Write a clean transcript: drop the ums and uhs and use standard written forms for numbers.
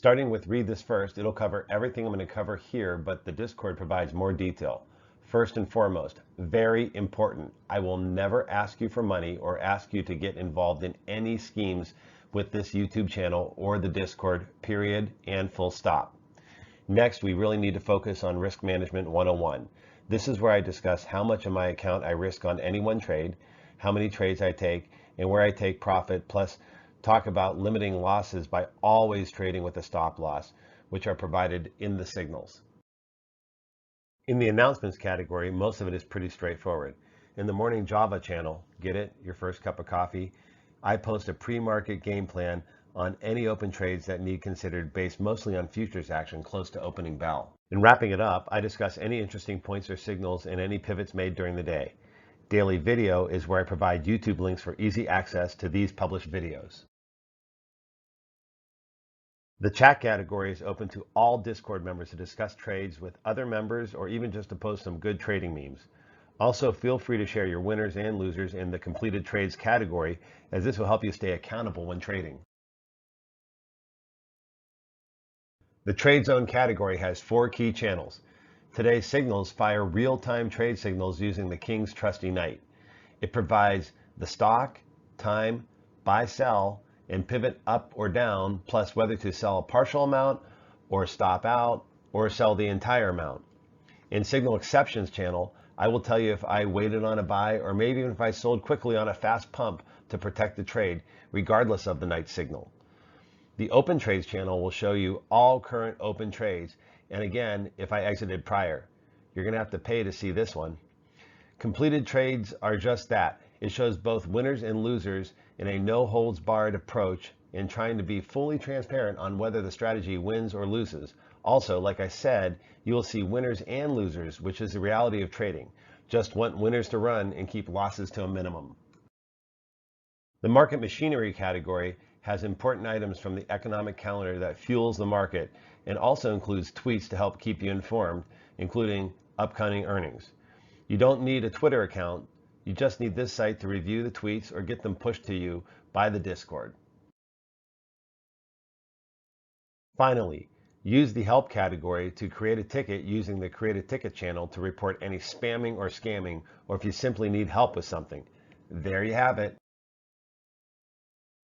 Starting with read this first, it'll cover everything I'm going to cover here, but the Discord provides more detail. First and foremost, very important, I will never ask you for money or ask you to get involved in any schemes with this YouTube channel or the Discord, period and full stop. Next, we really need to focus on Risk Management 101. This is where I discuss how much of my account I risk on any one trade, how many trades I take, and where I take profit, plus talk about limiting losses by always trading with a stop loss, which are provided in the signals. In the announcements category, most of it is pretty straightforward. In the morning Java channel, get it, your first cup of coffee, I post a pre-market game plan on any open trades that need considered based mostly on futures action close to opening bell. In wrapping it up, I discuss any interesting points or signals and any pivots made during the day. Daily video is where I provide YouTube links for easy access to these published videos. The chat category is open to all Discord members to discuss trades with other members or even just to post some good trading memes. Also, feel free to share your winners and losers in the completed trades category, as this will help you stay accountable when trading. The Trade Zone category has 4 key channels. Today's signals fire real-time trade signals using the King's Trusty Knight. It provides the stock, time, buy, sell, and pivot up or down, plus whether to sell a partial amount or stop out or sell the entire amount. In Signal Exceptions channel, I will tell you if I waited on a buy or maybe even if I sold quickly on a fast pump to protect the trade, regardless of the night signal. The Open Trades channel will show you all current open trades, and again, if I exited prior. You're going to have to pay to see this one. Completed trades are just that. It shows both winners and losers in a no-holds-barred approach in trying to be fully transparent on whether the strategy wins or loses. Also, like I said, you will see winners and losers, which is the reality of trading. Just want winners to run and keep losses to a minimum. The Market Machinery category has important items from the economic calendar that fuels the market and also includes tweets to help keep you informed, including upcoming earnings. You don't need a Twitter account. You just need this site to review the tweets or get them pushed to you by the Discord. Finally, use the Help category to create a ticket using the Create a Ticket channel to report any spamming or scamming, or if you simply need help with something. There you have it.